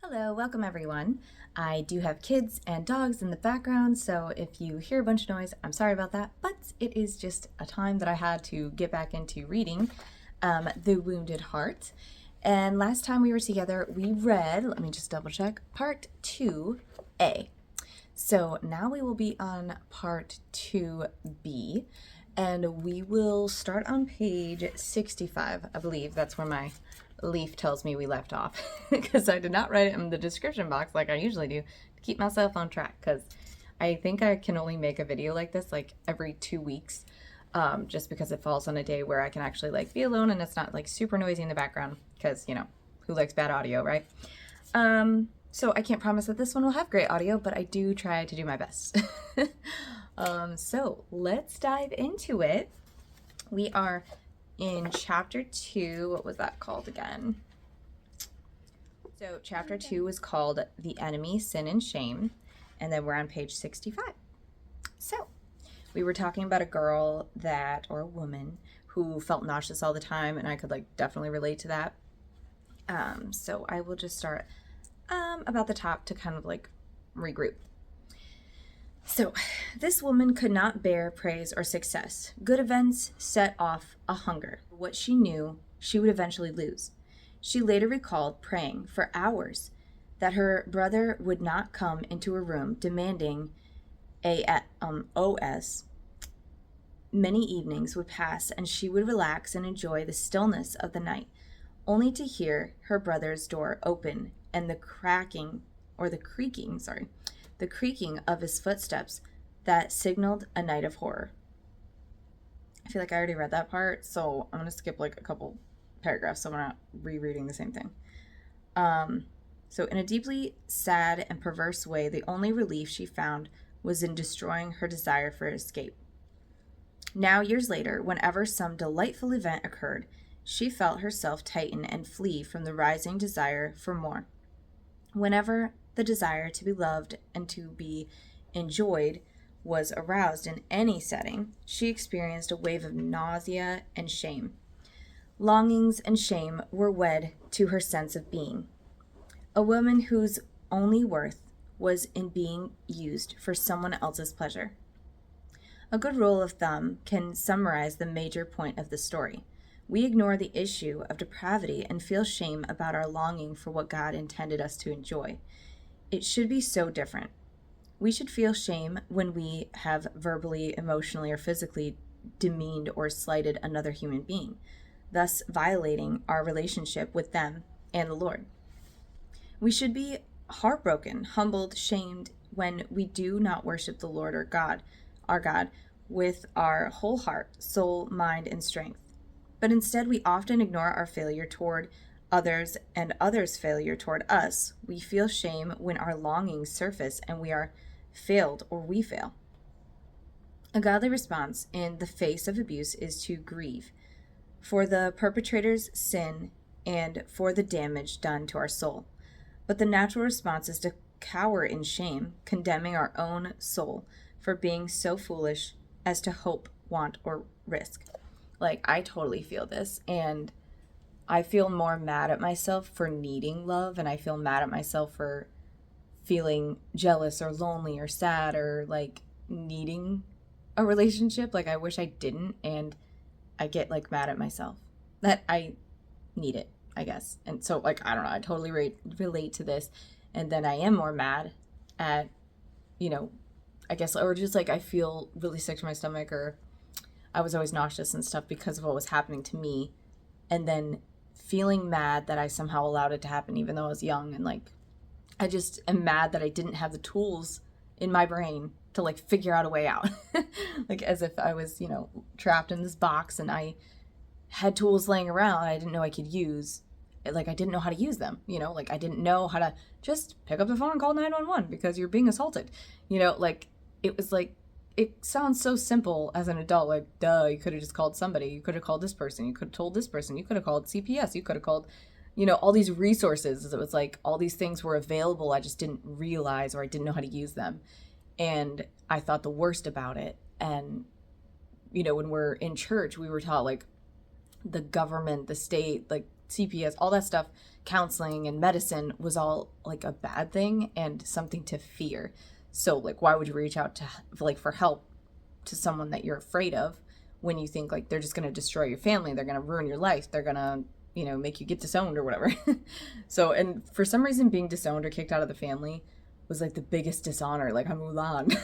Hello, welcome everyone. I do have kids and dogs in the background, so if you hear a bunch of noise, I'm sorry about that, but it is just a time that I had to get back into reading The Wounded Heart. And last time we were together, we read, let me just double check, part 2A. So now we will be on part 2B, and we will start on page 65. I believe that's where my leaf tells me we left off, because I did not write it in the description box like I usually do to keep myself on track, because I think I can only make a video like this like every 2 weeks, just because it falls on a day where I can actually like be alone and it's not like super noisy in the background, because you know, who likes bad audio, right? So I can't promise that this one will have great audio, but I do try to do my best. So let's dive into it. We are in chapter 2. What was that called again? So chapter 2 was called The Enemy, Sin and Shame, and then we're on page 65. So we were talking about a girl that, or a woman, who felt nauseous all the time, and I could like definitely relate to that. So I will just start about the top to kind of like regroup. So, this woman could not bear praise or success. Good events set off a hunger. What she knew, she would eventually lose. She later recalled praying for hours that her brother would not come into her room demanding OS. Many evenings would pass and she would relax and enjoy the stillness of the night, only to hear her brother's door open and the creaking of his footsteps that signaled a night of horror. I feel like I already read that part, so I'm going to skip like a couple paragraphs so I'm not rereading the same thing. So in a deeply sad and perverse way, the only relief she found was in destroying her desire for escape. Now, years later, whenever some delightful event occurred, she felt herself tighten and flee from the rising desire for more. Whenever the desire to be loved and to be enjoyed was aroused in any setting, she experienced a wave of nausea and shame. Longings and shame were wed to her sense of being. A woman whose only worth was in being used for someone else's pleasure. A good rule of thumb can summarize the major point of the story. We ignore the issue of depravity and feel shame about our longing for what God intended us to enjoy. It should be so different. We should feel shame when we have verbally, emotionally, or physically demeaned or slighted another human being, thus violating our relationship with them and the Lord. We should be heartbroken, humbled, shamed when we do not worship the Lord or God, our God, with our whole heart, soul, mind, and strength. But instead, we often ignore our failure toward others and others' failure toward us. We feel shame when our longings surface and we are failed or we fail. A godly response in the face of abuse is to grieve for the perpetrator's sin and for the damage done to our soul. But the natural response is to cower in shame, condemning our own soul for being so foolish as to hope, want, or risk. Like, I totally feel this, and I feel more mad at myself for needing love, and I feel mad at myself for feeling jealous or lonely or sad or like needing a relationship. Like, I wish I didn't, and I get like mad at myself that I need it, I guess. And so like, I don't know, I totally relate to this. And then I am more mad at, you know, I guess, or just like I feel really sick to my stomach, or I was always nauseous and stuff because of what was happening to me. And then feeling mad that I somehow allowed it to happen even though I was young, and like I just am mad that I didn't have the tools in my brain to like figure out a way out. Like as if I was, you know, trapped in this box and I had tools laying around I didn't know I could use. Like I didn't know how to use them, you know, like I didn't know how to just pick up the phone and call 911 because you're being assaulted. You know, like it was like, it sounds so simple as an adult, like, duh, you could have just called somebody. You could have called this person. You could have told this person. You could have called CPS. You could have called, you know, all these resources. It was like all these things were available. I just didn't realize, or I didn't know how to use them. And I thought the worst about it. And, you know, when we're in church, we were taught like the government, the state, like CPS, all that stuff, counseling and medicine was all like a bad thing and something to fear. So like, why would you reach out to like for help to someone that you're afraid of when you think like they're just going to destroy your family, they're going to ruin your life, they're going to, you know, make you get disowned or whatever. So, and for some reason being disowned or kicked out of the family was like the biggest dishonor, like a Mulan.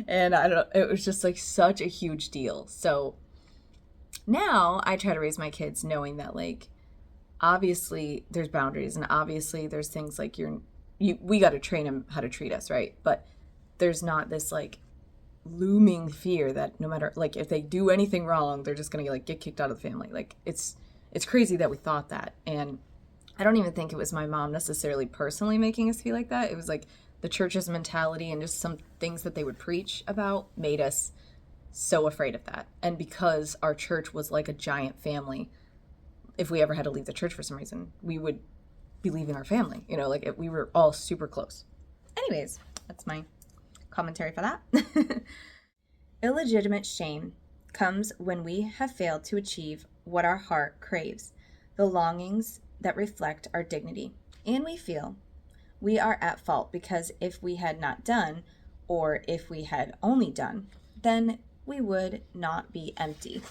And I don't, it was just like such a huge deal. So now I try to raise my kids knowing that like, obviously there's boundaries and obviously there's things like we got to train them how to treat us, right? But there's not this like looming fear that no matter like if they do anything wrong, they're just gonna like get kicked out of the family. Like it's crazy that we thought that. And I don't even think it was my mom necessarily personally making us feel like that. It was like the church's mentality and just some things that they would preach about made us so afraid of that. And because our church was like a giant family, if we ever had to leave the church for some reason, we would be leaving our family, you know, like we were all super close. Anyways, that's my commentary for that. Illegitimate shame comes when we have failed to achieve what our heart craves, the longings that reflect our dignity, and we feel we are at fault because if we had not done, or if we had only done, then we would not be empty,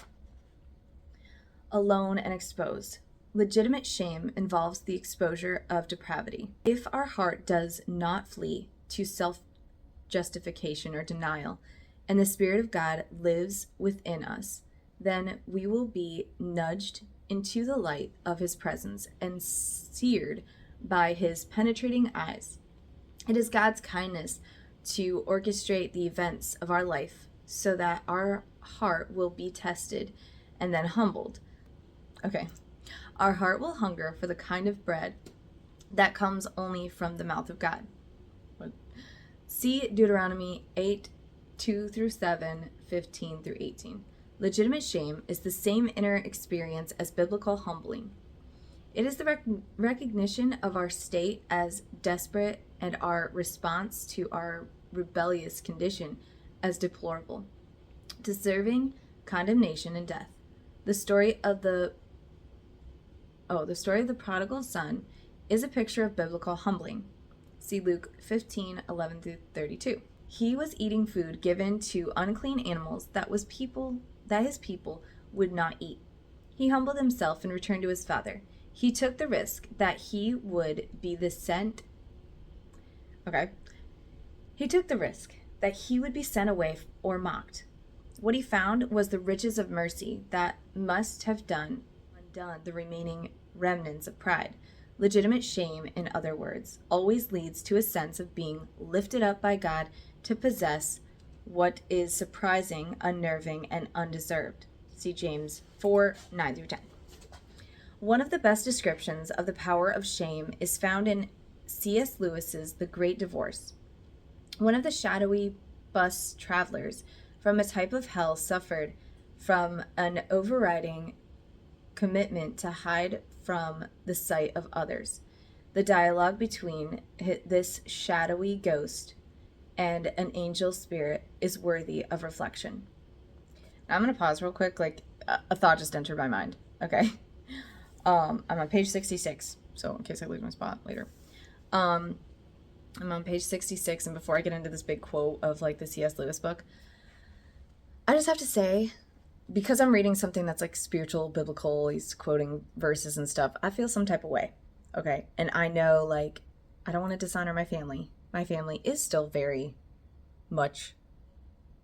alone and exposed. Legitimate shame involves the exposure of depravity. If our heart does not flee to self-justification or denial, and the Spirit of God lives within us, then we will be nudged into the light of His presence and seared by His penetrating eyes. It is God's kindness to orchestrate the events of our life so that our heart will be tested and then humbled. Okay. Our heart will hunger for the kind of bread that comes only from the mouth of God. See Deuteronomy 8:2-7, 15-18. Legitimate shame is the same inner experience as biblical humbling. It is the recognition of our state as desperate and our response to our rebellious condition as deplorable, deserving condemnation and death. The story of the prodigal son is a picture of biblical humbling. See Luke 15:11-32. He was eating food given to unclean animals that his people would not eat. He humbled himself and returned to his father. He took the risk that he would be sent away or mocked. What he found was the riches of mercy that must have undone the remaining remnants of pride. Legitimate shame, in other words, always leads to a sense of being lifted up by God to possess what is surprising, unnerving, and undeserved. See James 4:9-10. One of the best descriptions of the power of shame is found in C.S. Lewis's The Great Divorce. One of the shadowy bus travelers from a type of hell suffered from an overriding commitment to hide from the sight of others. The dialogue between this shadowy ghost and an angel spirit is worthy of reflection. Now I'm going to pause real quick, like a thought just entered my mind, okay? I'm on page 66, so in case I lose my spot later. I'm on page 66, and before I get into this big quote of like the C.S. Lewis book, I just have to say, because I'm reading something that's like spiritual, biblical, he's quoting verses and stuff, I feel some type of way, okay? And I know, like, I don't want to dishonor my family. My family is still very much,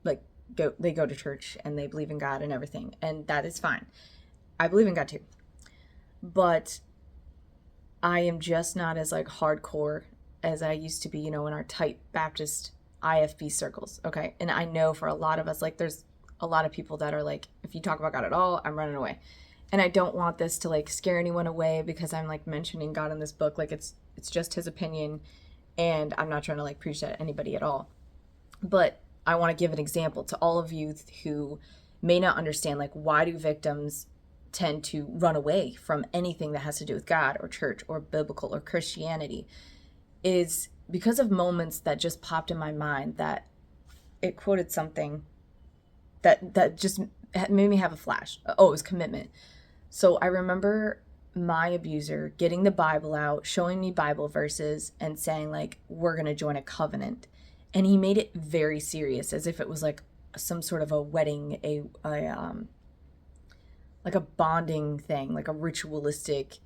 like, they go to church and they believe in God and everything, and that is fine. I believe in God too. But I am just not as, like, hardcore as I used to be, you know, in our tight Baptist IFB circles, okay? And I know for a lot of us, like, there's a lot of people that are like, if you talk about God at all, I'm running away. And I don't want this to like scare anyone away because I'm like mentioning God in this book. Like it's just his opinion, and I'm not trying to like preach at anybody at all. But I want to give an example to all of you who may not understand, like, why do victims tend to run away from anything that has to do with God or church or biblical or Christianity, is because of moments that just popped in my mind that it quoted something that just made me have a flash. Oh, it was commitment. So I remember my abuser getting the Bible out, showing me Bible verses, and saying, like, we're going to join a covenant. And he made it very serious, as if it was like some sort of a wedding, like a bonding thing, like a ritualistic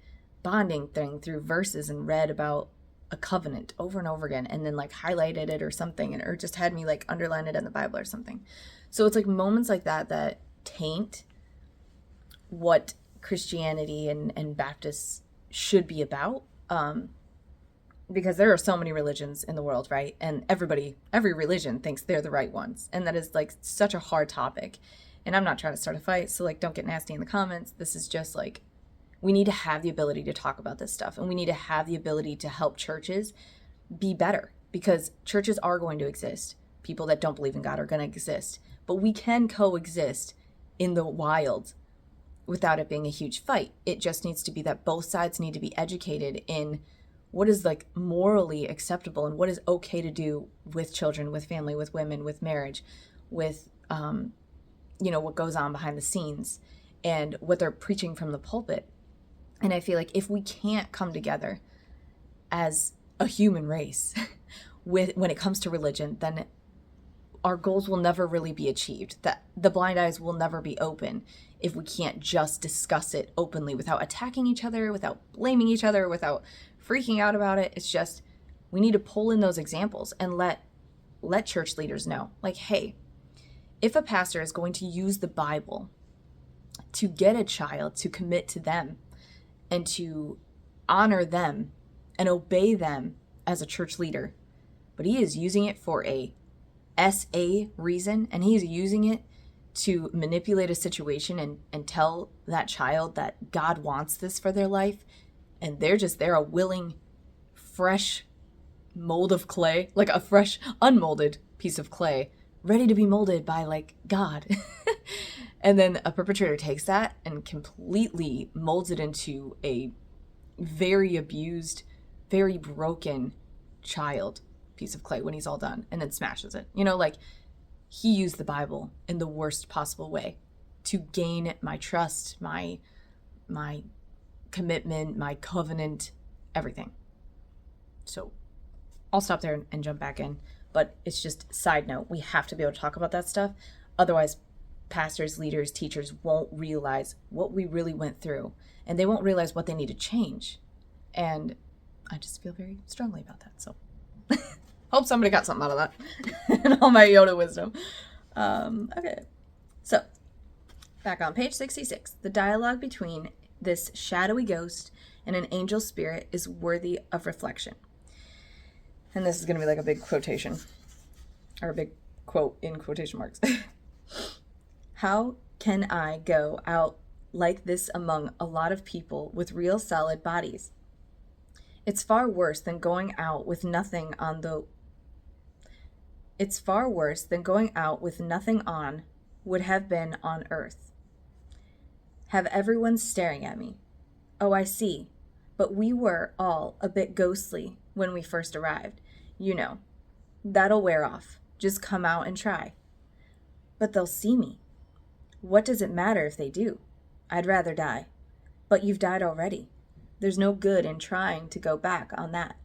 bonding thing through verses, and read about a covenant over and over again, and then like highlighted it or something, and or just had me like underline it in the Bible or something. So it's like moments like that that taint what Christianity and Baptists should be about. Because there are so many religions in the world, right? And every religion thinks they're the right ones. And that is like such a hard topic. And I'm not trying to start a fight, so like don't get nasty in the comments. This is just like, we need to have the ability to talk about this stuff. And we need to have the ability to help churches be better, because churches are going to exist. People that don't believe in God are going to exist. But we can coexist in the wild without it being a huge fight. It just needs to be that both sides need to be educated in what is like morally acceptable and what is okay to do with children, with family, with women, with marriage, with, what goes on behind the scenes and what they're preaching from the pulpit. And I feel like if we can't come together as a human race when it comes to religion, then our goals will never really be achieved. That the blind eyes will never be open if we can't just discuss it openly without attacking each other, without blaming each other, without freaking out about it. It's just, we need to pull in those examples and let church leaders know, like, hey, if a pastor is going to use the Bible to get a child to commit to them and to honor them and obey them as a church leader, but he is using it for a SA reason, and he's using it to manipulate a situation and tell that child that God wants this for their life, and they're a willing, fresh mold of clay, like a fresh, unmolded piece of clay, ready to be molded by like God. And then a perpetrator takes that and completely molds it into a very abused, very broken child piece of clay when he's all done, and then smashes it. Like, he used the Bible in the worst possible way to gain my trust, my commitment, my covenant, everything. So I'll stop there and jump back in. But it's just side note. We have to be able to talk about that stuff. Otherwise, pastors, leaders, teachers won't realize what we really went through, and they won't realize what they need to change. And I just feel very strongly about that. So hope somebody got something out of that and all my Yoda wisdom. Okay. So back on page 66, the dialogue between this shadowy ghost and an angel spirit is worthy of reflection. And this is going to be like a big quotation, or a big quote in quotation marks. How can I go out like this among a lot of people with real solid bodies? It's far worse than going out with nothing on would have been on earth. Have everyone staring at me. Oh, I see. But we were all a bit ghostly when we first arrived. That'll wear off. Just come out and try. But they'll see me. What does it matter if they do? I'd rather die. But you've died already. There's no good in trying to go back on that.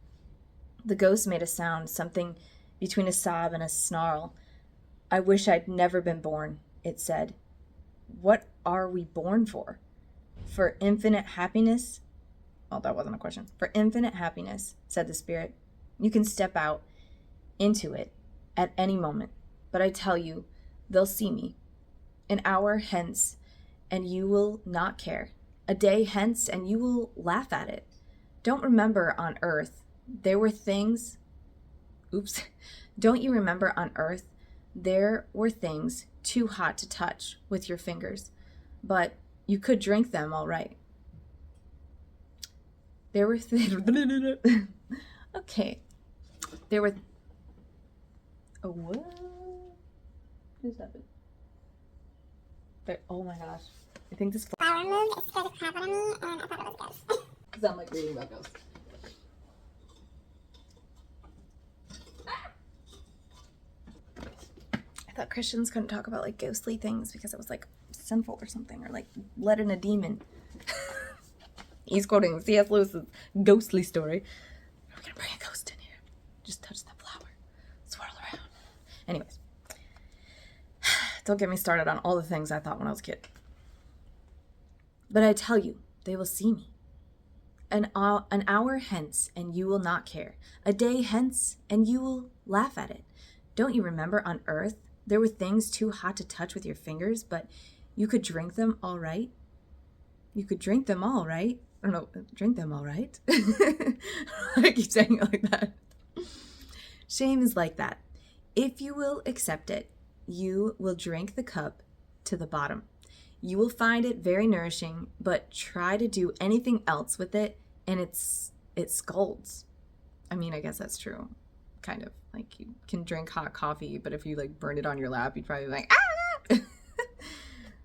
The ghost made a sound, something between a sob and a snarl. I wish I'd never been born, it said. What are we born for? For infinite happiness? Oh, that wasn't a question. For infinite happiness, said the spirit. You can step out into it at any moment. But I tell you, they'll see me. An hour hence, and you will not care. A day hence, and you will laugh at it. Don't remember on earth there were things... Don't you remember on earth there were things too hot to touch with your fingers, but you could drink them all right. There were okay. There were... Oh, what just happened? Oh my gosh. I think this flower moved, it scared the crap out of me, and I thought it was a ghost. Because I'm like reading about ghosts. I thought Christians couldn't talk about like ghostly things because it was like sinful or something, or like let in a demon. He's quoting C.S. Lewis's ghostly story. We're gonna bring a ghost in here. Just touch that flower. Swirl around. Anyways. Don't get me started on all the things I thought when I was a kid. But I tell you, they will see me. An hour hence, and you will not care. A day hence, and you will laugh at it. Don't you remember on earth, there were things too hot to touch with your fingers, but you could drink them all right? You could drink them all right? Or no, drink them all right? I keep saying it like that. Shame is like that. If you will accept it, you will drink the cup to the bottom. You will find it very nourishing, but try to do anything else with it, and it scalds. I mean, I guess that's true. Kind of. Like, you can drink hot coffee, but if you, like, burned it on your lap, you'd probably be like, ah!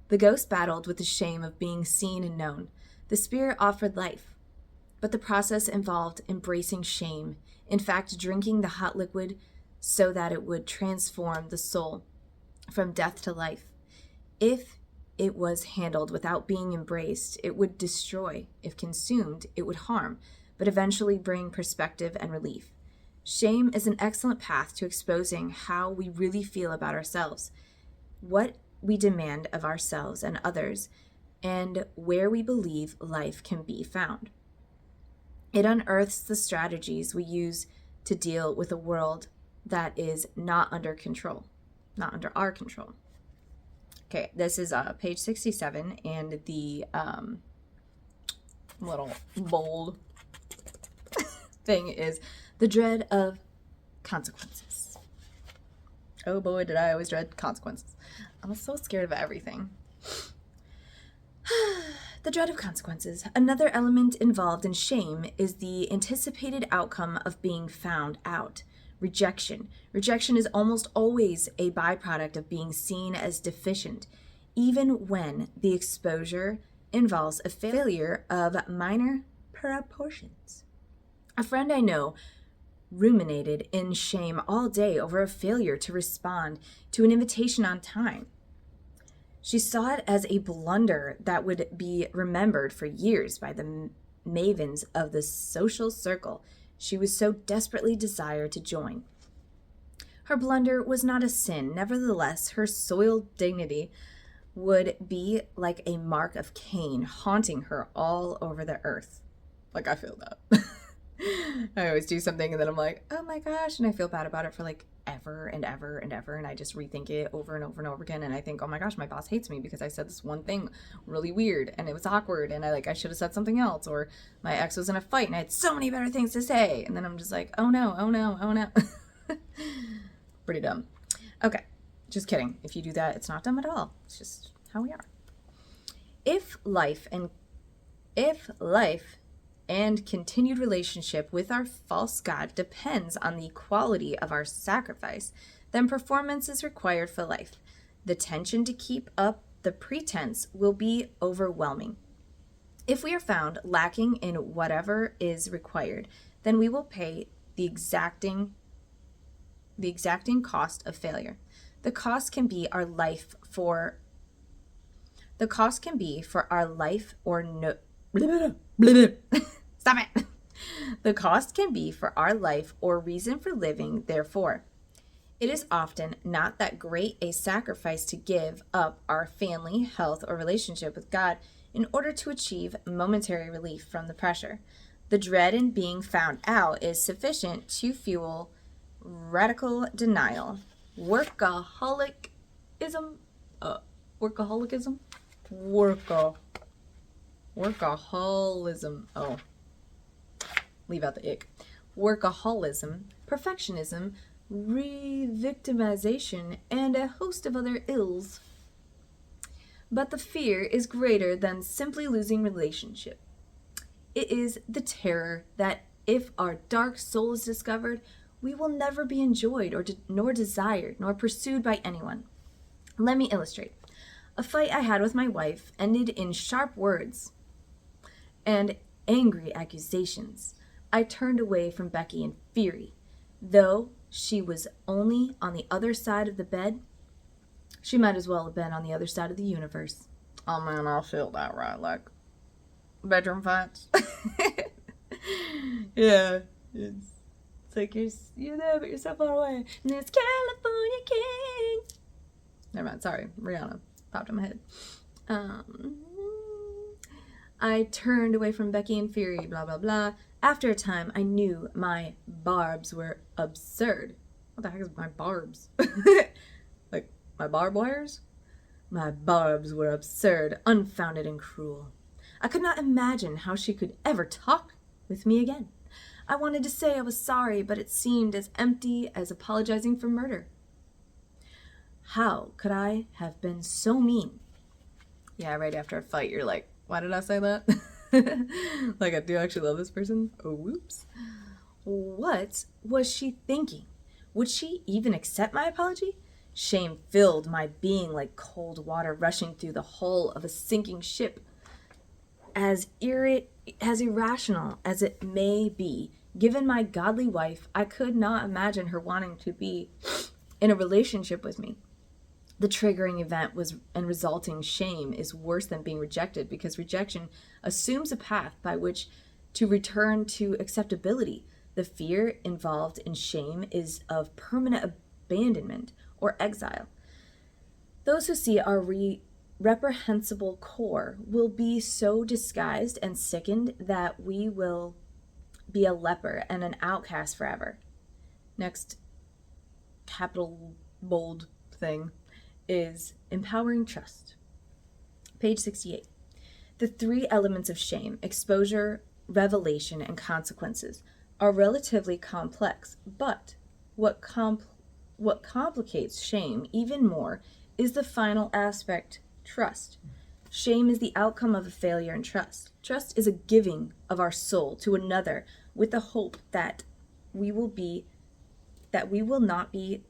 The ghost battled with the shame of being seen and known. The spirit offered life, but the process involved embracing shame. In fact, drinking the hot liquid so that it would transform the soul from death to life. If it was handled without being embraced, it would destroy. If consumed, it would harm, but eventually bring perspective and relief. Shame is an excellent path to exposing how we really feel about ourselves, what we demand of ourselves and others, and where we believe life can be found. It unearths the strategies we use to deal with a world that is not under control, not under our control. Okay, this is page 67, and the little bold thing is the dread of consequences. Oh boy, did I always dread consequences. I'm so scared of everything. The dread of consequences. Another element involved in shame is the anticipated outcome of being found out. Rejection. Rejection is almost always a byproduct of being seen as deficient, even when the exposure involves a failure of minor proportions. A friend I know ruminated in shame all day over a failure to respond to an invitation on time. She saw it as a blunder that would be remembered for years by the mavens of the social circle she was so desperately desired to join. Her blunder was not a sin. Nevertheless, her soiled dignity would be like a mark of Cain haunting her all over the earth. Like, I feel that. I always do something and then I'm like, oh my gosh, and I feel bad about it for like ever and ever and ever, and I just rethink it over and over and over again, and I think, oh my gosh, my boss hates me because I said this one thing really weird and it was awkward, and I should have said something else, or my ex was in a fight and I had so many better things to say, and then I'm just like, oh no, oh no, oh no. Pretty dumb. Okay, just kidding. If you do that, it's not dumb at all. It's just how we are. If life and continued relationship with our false god depends on the quality of our sacrifice, then performance is required for life. The tension to keep up the pretense will be overwhelming. If we are found lacking in whatever is required, then we will pay the exacting cost of failure. The cost can be our life for our life or no. Stop it. The cost can be for our life or reason for living, therefore. It is often not that great a sacrifice to give up our family, health, or relationship with God in order to achieve momentary relief from the pressure. The dread in being found out is sufficient to fuel radical denial, workaholism, oh, leave out the ick, workaholism, perfectionism, re-victimization, and a host of other ills. But the fear is greater than simply losing relationship. It is the terror that if our dark soul is discovered, we will never be enjoyed nor desired nor pursued by anyone. Let me illustrate. A fight I had with my wife ended in sharp words and angry accusations. I turned away from Becky in fury. Though she was only on the other side of the bed, she might as well have been on the other side of the universe. Oh man, I feel that right. Like, bedroom fights. Yeah, it's like you're there, but you're so far away. And there's California King. Never mind. Sorry, Rihanna popped in my head. I turned away from Becky in fury. Blah blah blah. After a time, I knew my barbs were absurd. What the heck is my barbs? Like my barbed wires? My barbs were absurd, unfounded, and cruel. I could not imagine how she could ever talk with me again. I wanted to say I was sorry, but it seemed as empty as apologizing for murder. How could I have been so mean? Yeah, right after a fight, you're like, why did I say that? Like, I do actually love this person. Oh, whoops. What was she thinking? Would she even accept my apology? Shame filled my being like cold water rushing through the hull of a sinking ship. As irrational as it may be, given my godly wife, I could not imagine her wanting to be in a relationship with me. The triggering event was and resulting shame is worse than being rejected, because rejection assumes a path by which to return to acceptability. The fear involved in shame is of permanent abandonment or exile. Those who see our reprehensible core will be so disguised and sickened that we will be a leper and an outcast forever. Next capital bold thing is empowering trust. Page 68. The three elements of shame, exposure, revelation, and consequences, are relatively complex, but what complicates shame even more is the final aspect, trust. Shame is the outcome of a failure in trust. Trust is a giving of our soul to another with the hope that we will not be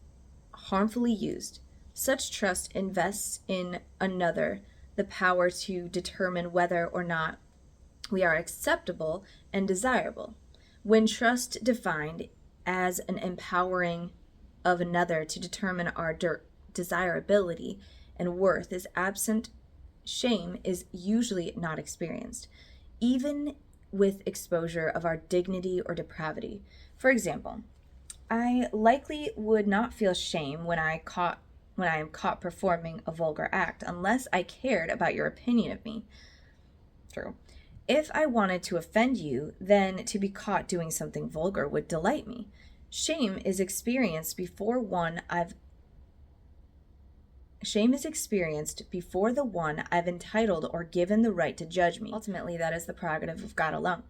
harmfully used. Such trust invests in another the power to determine whether or not we are acceptable and desirable. When trust defined as an empowering of another to determine our desirability and worth is absent, shame is usually not experienced, even with exposure of our dignity or depravity. For example, I likely would not feel shame when I am caught performing a vulgar act unless I cared about your opinion of me. True. If I wanted to offend you, then to be caught doing something vulgar would delight me. Shame is experienced before the one I've entitled or given the right to judge me. Ultimately, that is the prerogative of God alone.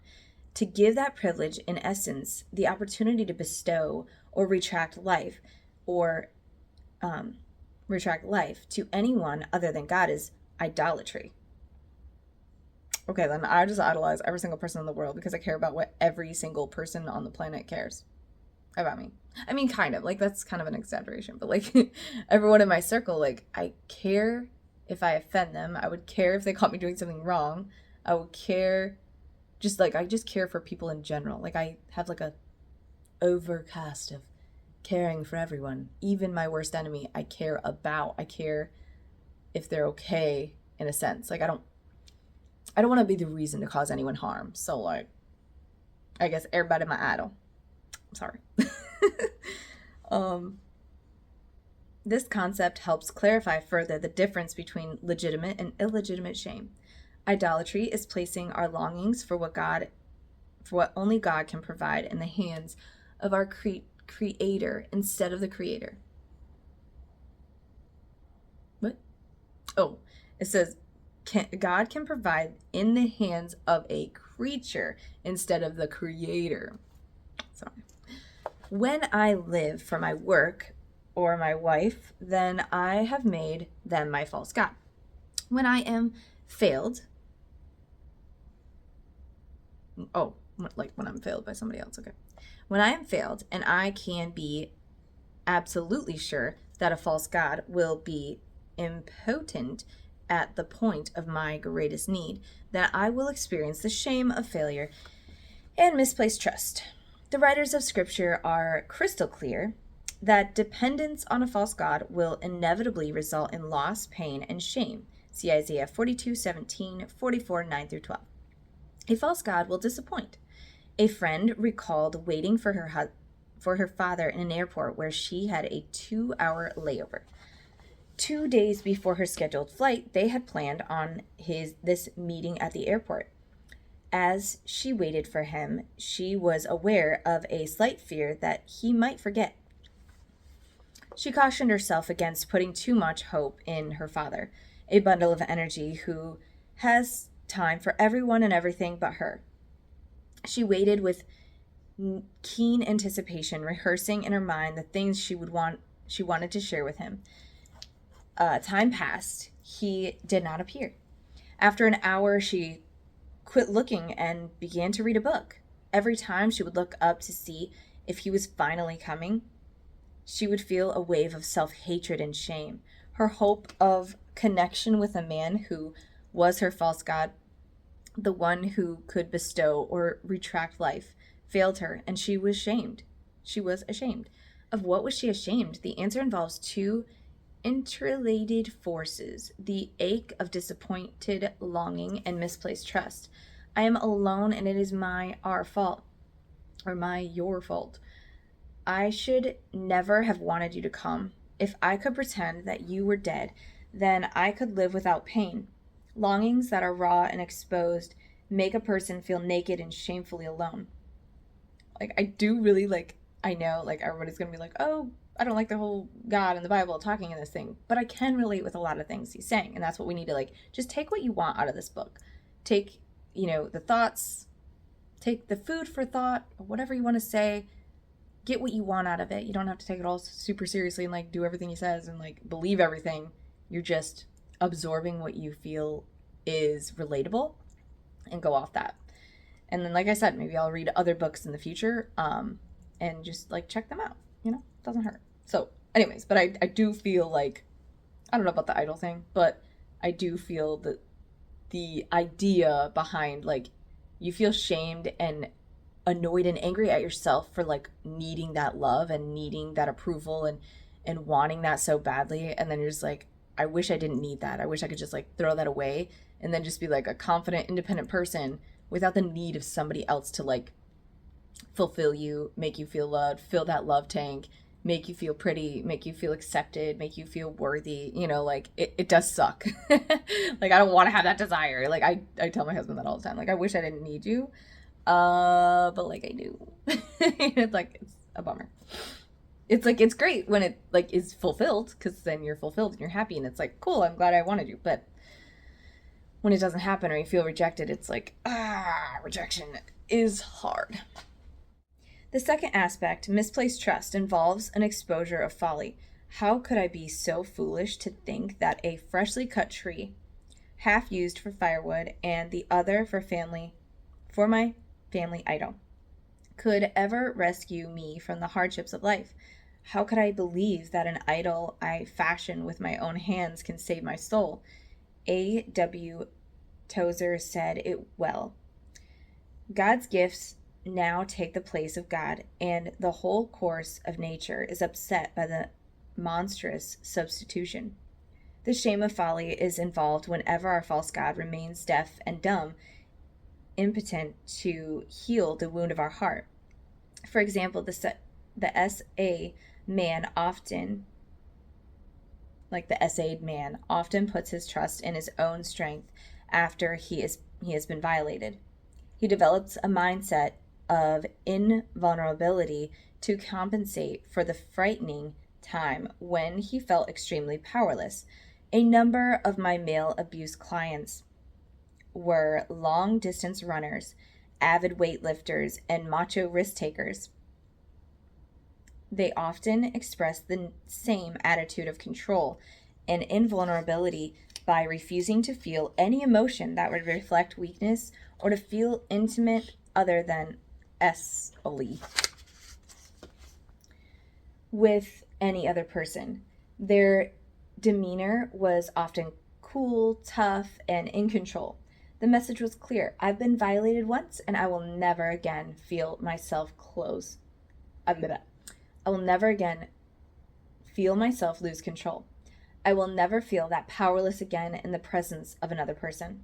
To give that privilege, in essence, the opportunity to bestow or retract life to anyone other than God is idolatry. Okay, then I just idolize every single person in the world because I care about what every single person on the planet cares about me. I mean, kind of, like, that's kind of an exaggeration, but like everyone in my circle, like, I care if I offend them. I would care if they caught me doing something wrong. I would care, I just care for people in general. Like, I have like a overcast of caring for everyone, even my worst enemy. I care if they're okay, in a sense. Like, I don't want to be the reason to cause anyone harm. So, like, I guess everybody my idol. I'm sorry. This concept helps clarify further the difference between legitimate and illegitimate shame. Idolatry is placing our longings for what only God can provide in the hands of our creator instead of the creator. What? Oh, it says God can provide in the hands of a creature instead of the creator. Sorry. When I live for my work or my wife, then I have made them my false god. When I am failed, when I'm failed by somebody else, okay. When I am failed, and I can be absolutely sure that a false god will be impotent at the point of my greatest need, then I will experience the shame of failure and misplaced trust. The writers of Scripture are crystal clear that dependence on a false god will inevitably result in loss, pain, and shame. See Isaiah 42:17, 44:9-12. A false god will disappoint. A friend recalled waiting for her father in an airport where she had a 2-hour layover. 2 days before her scheduled flight, they had planned on this meeting at the airport. As she waited for him, she was aware of a slight fear that he might forget. She cautioned herself against putting too much hope in her father, a bundle of energy who has time for everyone and everything but her. She waited with keen anticipation, rehearsing in her mind the things she wanted to share with him. Time passed. He did not appear. After an hour, she quit looking and began to read a book. Every time she would look up to see if he was finally coming, she would feel a wave of self-hatred and shame. Her hope of connection with a man who was her false god, the one who could bestow or retract life, failed her, and she was ashamed. She was ashamed. Of what was she ashamed? The answer involves two interrelated forces: the ache of disappointed longing and misplaced trust. I am alone and it is our fault, or your fault. I should never have wanted you to come. If I could pretend that you were dead, then I could live without pain. Longings that are raw and exposed make a person feel naked and shamefully alone. I do really I know everybody's gonna be like, oh, I don't like the whole God and the Bible talking in this thing, but I can relate with a lot of things he's saying, and that's what we need to just take what you want out of this book. Take, the thoughts, take the food for thought, or whatever you want to say. Get what you want out of it. You don't have to take it all super seriously and do everything he says and believe everything. You're just absorbing what you feel is relatable and go off that. And then, like I said, maybe I'll read other books in the future and just check them out. It doesn't hurt. So anyways, but I do feel I don't know about the idol thing, but I do feel that the idea behind you feel shamed and annoyed and angry at yourself for needing that love and needing that approval and wanting that so badly, and then you're just I wish I didn't need that. I wish I could just throw that away and then just be a confident, independent person without the need of somebody else to fulfill you, make you feel loved, fill that love tank, make you feel pretty, make you feel accepted, make you feel worthy. It does suck. I don't want to have that desire. I tell my husband that all the time. I wish I didn't need you. But I do. It's a bummer. It's great when it is fulfilled, because then you're fulfilled and you're happy and it's cool, I'm glad I wanted you. But when it doesn't happen or you feel rejected, it's rejection is hard. The second aspect, misplaced trust, involves an exposure of folly. How could I be so foolish to think that a freshly cut tree, half used for firewood and the other for my family idol, could ever rescue me from the hardships of life? How could I believe that an idol I fashion with my own hands can save my soul? A.W. Tozer said it well. God's gifts now take the place of God, and the whole course of nature is upset by the monstrous substitution. The shame of folly is involved whenever our false god remains deaf and dumb, impotent to heal the wound of our heart. For example, the S.A. man often, the essayed man, often puts his trust in his own strength after he has been violated. He develops a mindset of invulnerability to compensate for the frightening time when he felt extremely powerless. A number of my male abuse clients were long-distance runners, avid weightlifters, and macho risk-takers. They often expressed the same attitude of control and invulnerability by refusing to feel any emotion that would reflect weakness or to feel intimate other than with any other person. Their demeanor was often cool, tough, and in control. The message was clear: I've been violated once, and I will never again feel myself I will never again feel myself lose control. I will never feel that powerless again in the presence of another person.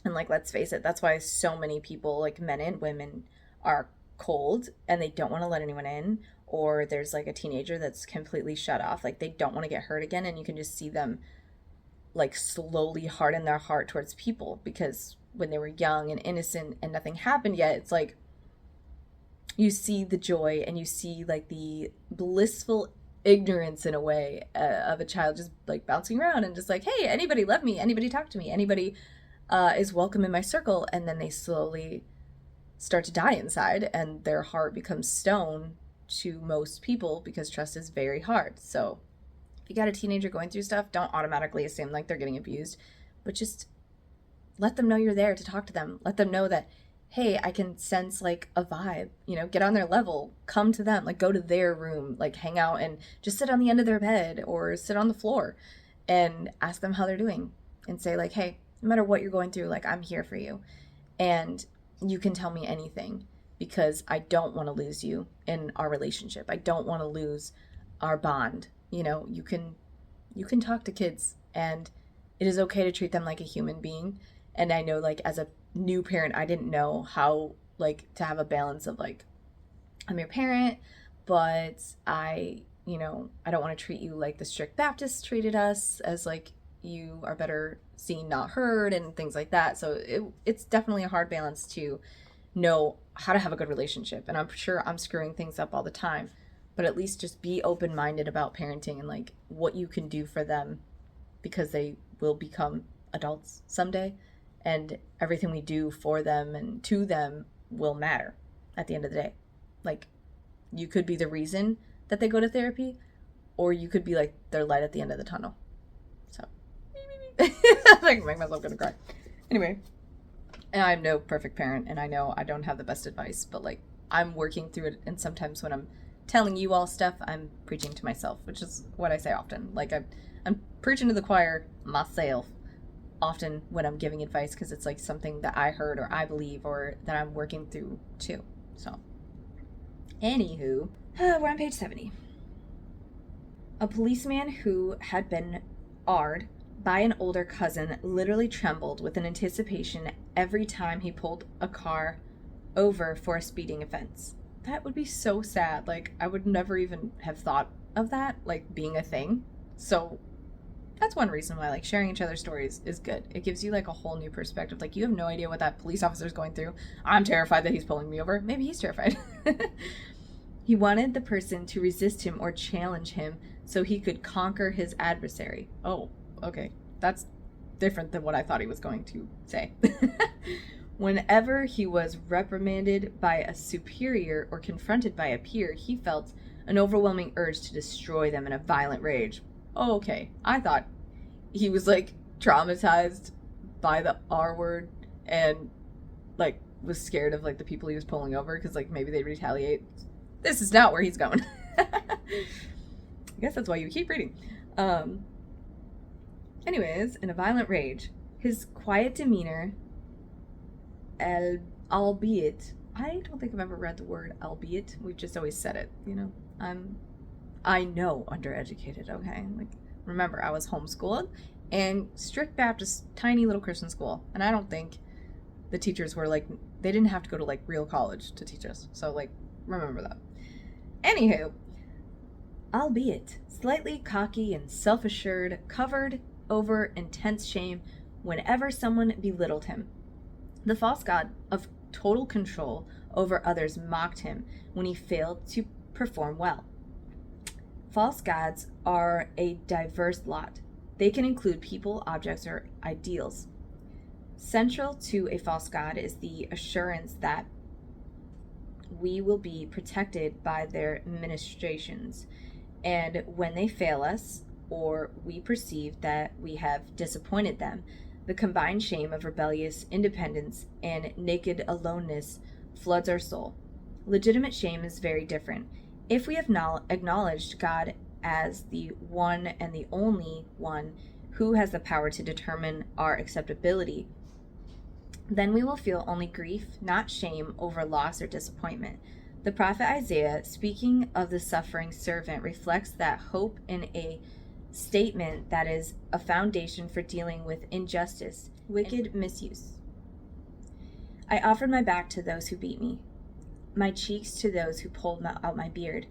And like, let's face it, that's why so many people, like men and women, are cold and they don't want to let anyone in. Or there's like a teenager that's completely shut off, like they don't want to get hurt again, and you can just see them like slowly harden their heart towards people because when they were young and innocent and nothing happened yet, it's like you see the joy and you see like the blissful ignorance in a way of a child just like bouncing around and just like, hey, anybody love me, anybody talk to me, anybody is welcome in my circle. And then they slowly start to die inside and their heart becomes stone to most people because trust is very hard. So if you got a teenager going through stuff, don't automatically assume like they're getting abused, but just let them know you're there to talk to them. Let them know that, hey, I can sense like a vibe, get on their level, come to them, like go to their room, like hang out and just sit on the end of their bed or sit on the floor and ask them how they're doing and say like, hey, no matter what you're going through, like I'm here for you. And you can tell me anything because I don't want to lose you in our relationship. I don't want to lose our bond. You can talk to kids and it is okay to treat them like a human being. And I know like as a new parent, I didn't know how like to have a balance of like, I'm your parent, but I don't want to treat you like the strict Baptists treated us, as like you are better seen, not heard, and things like that. So it's definitely a hard balance to know how to have a good relationship. And I'm sure I'm screwing things up all the time, but at least just be open-minded about parenting and like what you can do for them because they will become adults someday, and everything we do for them and to them will matter at the end of the day. Like, you could be the reason that they go to therapy, or you could be like their light at the end of the tunnel. So like make myself gonna cry. Anyway, and I'm no perfect parent, and I know I don't have the best advice, but like I'm working through it. And sometimes when I'm telling you all stuff, I'm preaching to myself, which is what I say often. Like I'm preaching to the choir myself often when I'm giving advice, because it's like something that I heard or I believe or that I'm working through too. So anywho, we're on page 70. A policeman who had been AR'd by an older cousin literally trembled with an anticipation every time he pulled a car over for a speeding offense. That would be so sad. Like, I would never even have thought of that, like, being a thing. So that's one reason why, like, sharing each other's stories is good. It gives you, like, a whole new perspective. Like, you have no idea what that police officer is going through. I'm terrified that he's pulling me over. Maybe he's terrified. He wanted the person to resist him or challenge him so he could conquer his adversary. Oh, okay. That's different than what I thought he was going to say. Whenever he was reprimanded by a superior or confronted by a peer, he felt an overwhelming urge to destroy them in a violent rage. Oh, okay. I thought he was like traumatized by the R word and like was scared of like the people he was pulling over because like maybe they'd retaliate. This is not where he's going. I guess that's why you keep reading. Anyways, in a violent rage, his quiet demeanor, albeit, I don't think I've ever read the word albeit. We've just always said it, I know undereducated, okay? Like, remember, I was homeschooled and strict Baptist, tiny little Christian school. And I don't think the teachers were like, they didn't have to go to like real college to teach us. So like, remember that. Anywho, albeit slightly cocky and self-assured, covered over intense shame whenever someone belittled him. The false god of total control over others mocked him when he failed to perform well. False gods are a diverse lot. They can include people, objects, or ideals. Central to a false god is the assurance that we will be protected by their ministrations, and when they fail us, or we perceive that we have disappointed them, the combined shame of rebellious independence and naked aloneness floods our soul. Legitimate shame is very different. If we have acknowledged God as the one and the only one who has the power to determine our acceptability, then we will feel only grief, not shame, over loss or disappointment. The prophet Isaiah, speaking of the suffering servant, reflects that hope in a statement that is a foundation for dealing with injustice, wicked misuse. I offered my back to those who beat me, my cheeks to those who pulled out my beard.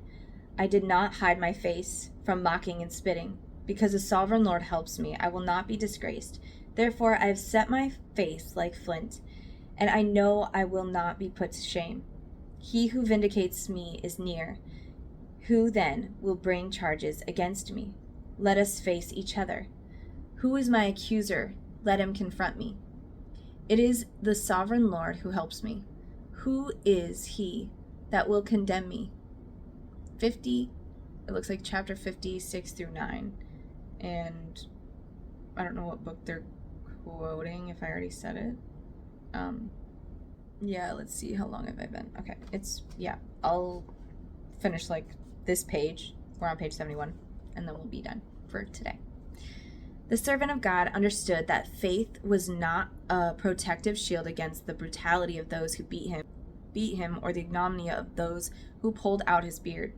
I did not hide my face from mocking and spitting. Because the sovereign Lord helps me, I will not be disgraced. Therefore I have set my face like flint, and I know I will not be put to shame. He who vindicates me is near. Who then will bring charges against me? Let us face each other. Who is my accuser? Let him confront me. It is the sovereign Lord who helps me. Who is he that will condemn me? 50, it looks like chapter 56 through 9. And I don't know what book they're quoting, if I already said it. Yeah, let's see, how long have I been? Okay, I'll finish like this page. We're on page 71, and then we'll be done for today. The servant of God understood that faith was not a protective shield against the brutality of those who beat him, or the ignominy of those who pulled out his beard.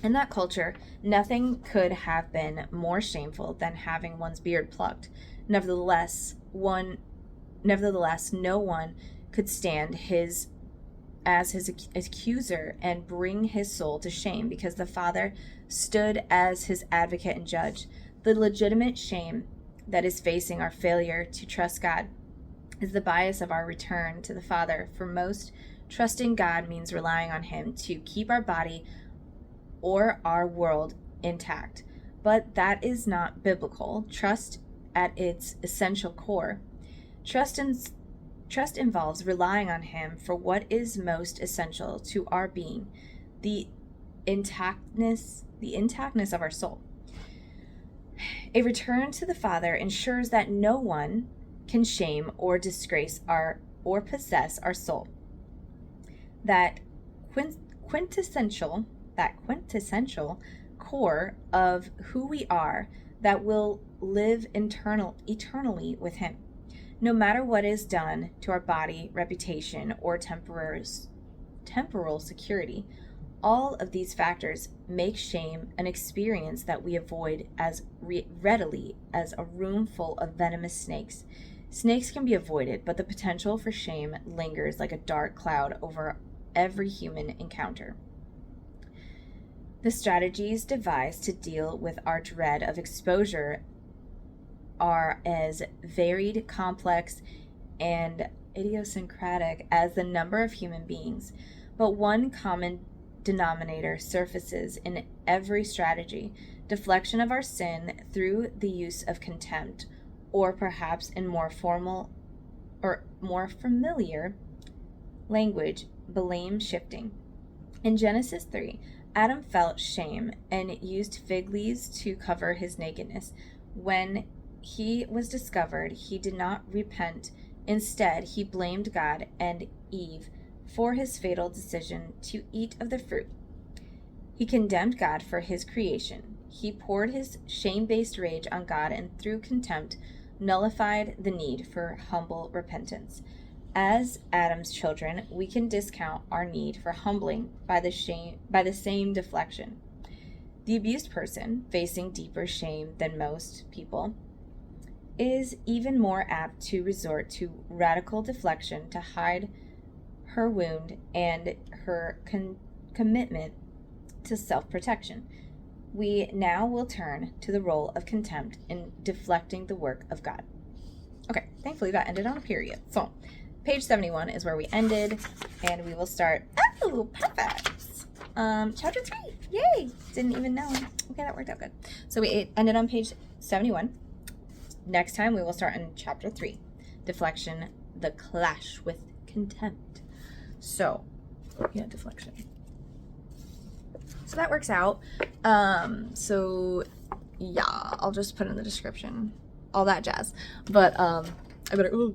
In that culture, nothing could have been more shameful than having one's beard plucked. Nevertheless, no one could stand as his accuser and bring his soul to shame, because the Father stood as his advocate and judge. The legitimate shame that is facing our failure to trust God is the bias of our return to the Father. For most, trusting God means relying on him to keep our body or our world intact. But that is not biblical. Trust at its essential core. Trust involves relying on him for what is most essential to our being, the intactness of our soul. A return to the Father ensures that no one can shame or disgrace or possess our soul. That quintessential core of who we are that will live eternally with him. No matter what is done to our body, reputation, or temporal security, all of these factors make shame an experience that we avoid as readily as a room full of venomous snakes. Snakes can be avoided, but the potential for shame lingers like a dark cloud over every human encounter. The strategies devised to deal with our dread of exposure are as varied, complex, and idiosyncratic as the number of human beings. But one common denominator surfaces in every strategy: deflection of our sin through the use of contempt, or perhaps in more formal or more familiar language, blame shifting. In Genesis 3, Adam felt shame and used fig leaves to cover his nakedness. When he was discovered, he did not repent. Instead, he blamed God and Eve for his fatal decision to eat of the fruit. He condemned God for his creation. He poured his shame-based rage on God and through contempt nullified the need for humble repentance. As Adam's children, we can discount our need for humbling by the same deflection. The abused person, facing deeper shame than most people, is even more apt to resort to radical deflection to hide her wound and her commitment to self-protection. We now will turn to the role of contempt in deflecting the work of God. Okay, thankfully that ended on a period. So, page 71 is where we ended, and we will start. Oh, perfect! Chapter 3. Yay! Didn't even know. Okay, that worked out good. So we ended on page 71. Next time we will start in chapter 3, deflection, the clash with contempt. So, yeah, deflection. So that works out. So yeah, I'll just put in the description, all that jazz. But I better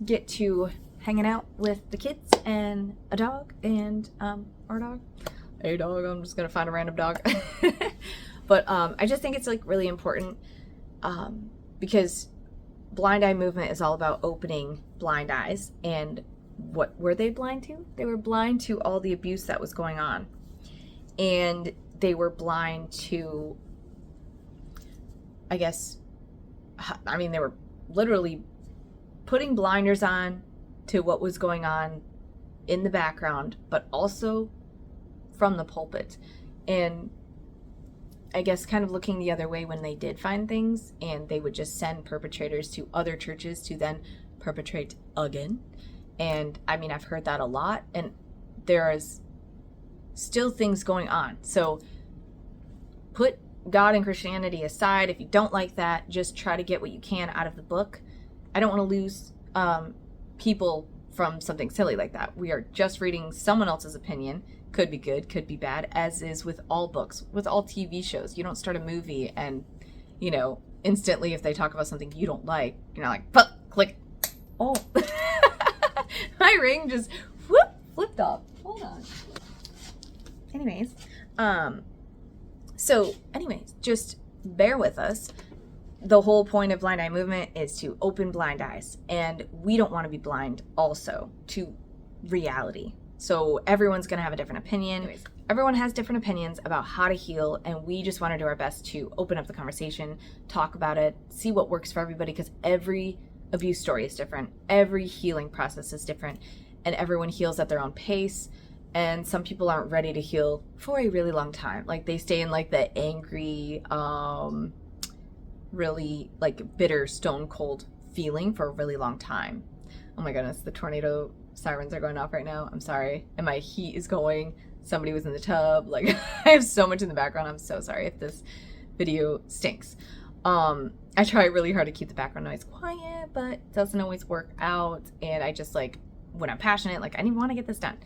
get to hanging out with the kids and a dog and our dog. A dog. I'm just gonna find a random dog. But I just think it's like really important. Because blind eye movement is all about opening blind eyes. And what were they blind to? They were blind to all the abuse that was going on. And they were blind to, they were literally putting blinders on to what was going on in the background, but also from the pulpit. And I guess kind of looking the other way when they did find things, and they would just send perpetrators to other churches to then perpetrate again. And I mean, I've heard that a lot, and there is still things going on. So put God and Christianity aside. If you don't like that, just try to get what you can out of the book. I don't want to lose people from something silly like that. We are just reading someone else's opinion. Could be good, could be bad, as is with all books, with all TV shows. You don't start a movie and, instantly if they talk about something you don't like, you're not like, click. Oh, my ring just flipped off. Hold on. Anyways, just bear with us. The whole point of blind eye movement is to open blind eyes, and we don't want to be blind also to reality. So everyone's going to have a different opinion. Anyways, everyone has different opinions about how to heal, and we just want to do our best to open up the conversation, talk about it, see what works for everybody, because every abuse story is different. Every healing process is different, and everyone heals at their own pace. And some people aren't ready to heal for a really long time. Like, they stay in like the angry, really like bitter, stone cold feeling for a really long time. Oh my goodness, the tornado sirens are going off right now. I'm sorry. And my heat is going. Somebody was in the tub. Like, I have so much in the background. I'm so sorry if this video stinks. I try really hard to keep the background noise quiet, but it doesn't always work out. And I just, like, when I'm passionate, like, I want to get this done.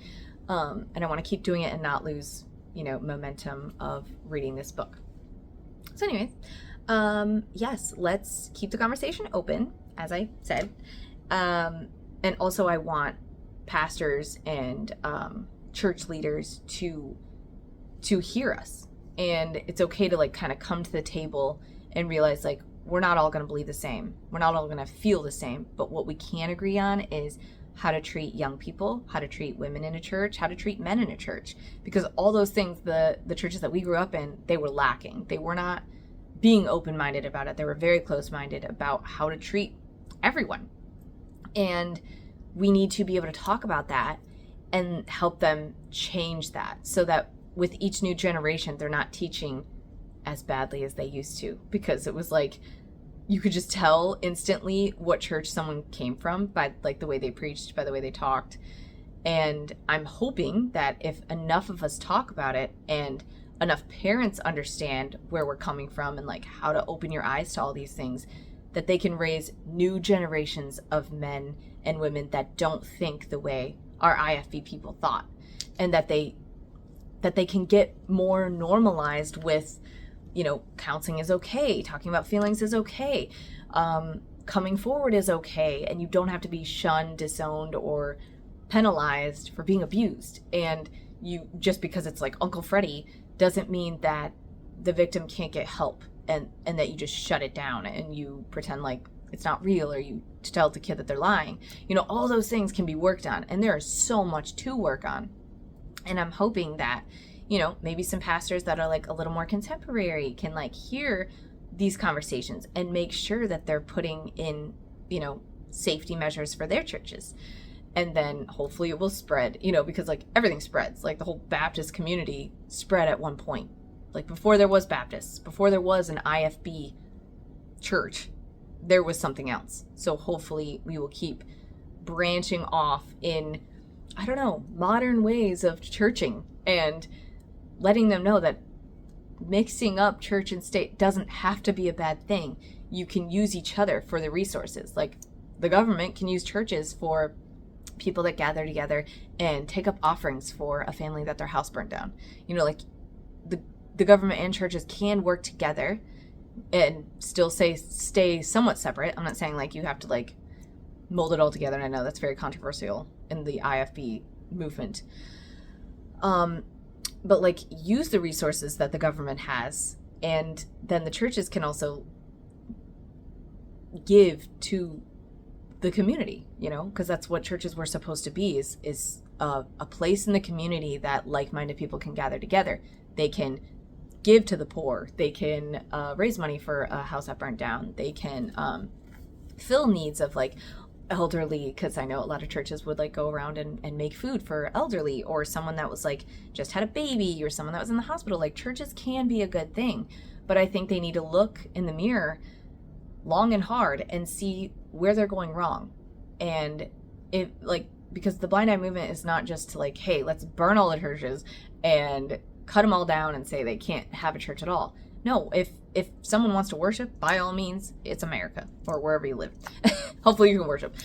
And I want to keep doing it and not lose, momentum of reading this book. So anyways, yes, let's keep the conversation open, as I said. And also I want pastors and church leaders to hear us. And it's okay to, like, kind of come to the table and realize, like, we're not all going to believe the same. We're not all going to feel the same. But what we can agree on is how to treat young people, how to treat women in a church, how to treat men in a church. Because all those things, the churches that we grew up in, they were lacking. They were not being open-minded about it. They were very close-minded about how to treat everyone. And we need to be able to talk about that and help them change that, so that with each new generation, they're not teaching as badly as they used to. Because it was like, you could just tell instantly what church someone came from by, like, the way they preached, by the way they talked. And I'm hoping that if enough of us talk about it and enough parents understand where we're coming from and, like, how to open your eyes to all these things, that they can raise new generations of men and women that don't think the way our IFB people thought, and that they can get more normalized with, counseling is okay, talking about feelings is okay, coming forward is okay, and you don't have to be shunned, disowned, or penalized for being abused. And you, just because it's like Uncle Freddie, doesn't mean that the victim can't get help, and that you just shut it down and you pretend like it's not real, or you tell the kid that they're lying. All those things can be worked on, and there is so much to work on. And I'm hoping that, maybe some pastors that are, like, a little more contemporary can, like, hear these conversations and make sure that they're putting in, safety measures for their churches. And then hopefully it will spread, because, like, everything spreads. Like, the whole Baptist community spread at one point. Like, before there was Baptists, before there was an IFB church, there was something else. So hopefully we will keep branching off in, I don't know, modern ways of churching, and letting them know that mixing up church and state doesn't have to be a bad thing. You can use each other for the resources. Like, the government can use churches for people that gather together and take up offerings for a family that their house burned down. Like, the government and churches can work together and still stay somewhat separate. I'm not saying, like, you have to, like, mold it all together, and I know that's very controversial in the IFB movement. But, like, use the resources that the government has, and then the churches can also give to the community, because that's what churches were supposed to be, is a place in the community that like-minded people can gather together. They can give to the poor. They can raise money for a house that burned down. They can fill needs of, like, elderly, because I know a lot of churches would like go around and make food for elderly, or someone that was like just had a baby, or someone that was in the hospital. Like, churches can be a good thing, but I think they need to look in the mirror long and hard and see where they're going wrong. And if like, because the blind eye movement is not just to like, hey, let's burn all the churches and cut them all down and say they can't have a church at all. No, if someone wants to worship, by all means, it's America or wherever you live. Hopefully you can worship.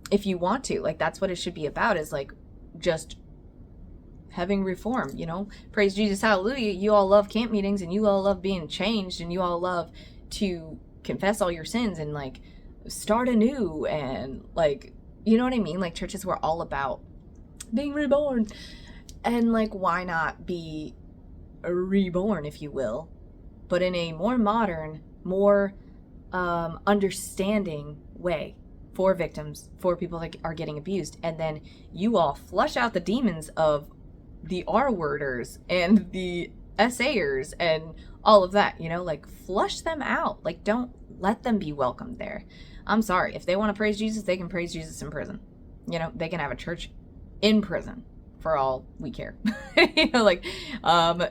If you want to, like, that's what it should be about, is like just having reform, you know? Praise Jesus, hallelujah. You all love camp meetings, and you all love being changed, and you all love to confess all your sins and like start anew, and like, you know what I mean? Like, churches were all about being reborn. And like, why not be reborn, if you will, but in a more modern, more understanding way for victims, for people that are getting abused. And then you all flush out the demons of the R-worders and the SAers and all of that, you know, like, flush them out. Like, don't let them be welcomed there. I'm sorry. If they want to praise Jesus, they can praise Jesus in prison. You know, they can have a church in prison for all we care. You know, like,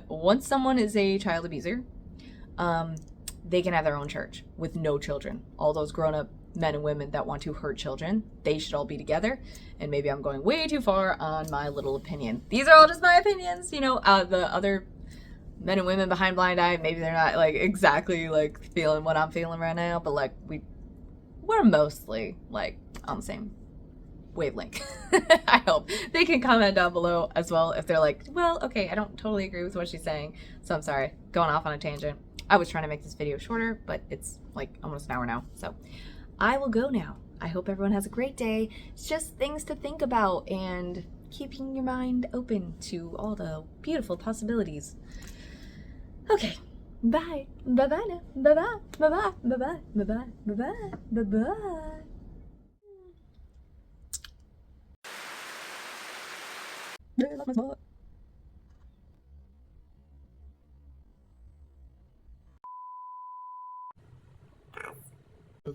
once someone is a child abuser, they can have their own church with no children. All those grown-up men and women that want to hurt children, they should all be together. And maybe I'm going way too far on my little opinion. These are all just my opinions, you know. The other men and women behind Blind Eye, maybe they're not like exactly like feeling what I'm feeling right now, but like we're mostly like on the same wavelength. I hope they can comment down below as well if they're like, well, okay, I don't totally agree with what she's saying, so I'm sorry, going off on a tangent. I was trying to make this video shorter, but it's like almost an hour now, so I will go now. I hope everyone has a great day. It's just things to think about and keeping your mind open to all the beautiful possibilities. Okay, bye. Bye-bye now. Bye-bye. Bye-bye. Bye-bye. Bye-bye. Bye-bye. Bye-bye.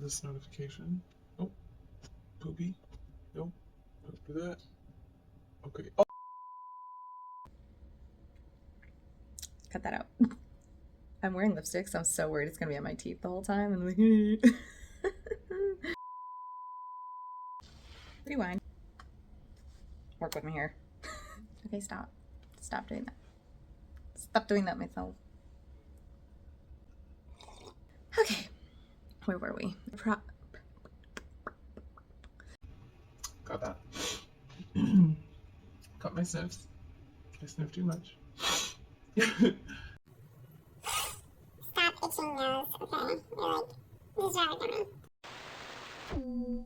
This notification. Oh, poopy. Nope. Don't do that. Okay. Oh. Cut that out. I'm wearing lipstick, so I'm so worried it's gonna be on my teeth the whole time. And I'm like, rewind. Work with me here. Okay, stop. Stop doing that. Stop doing that myself. Okay. Where were we? Got that. Got my sniffs. I sniff too much. Stop itching nose, okay? You're like, these are annoying.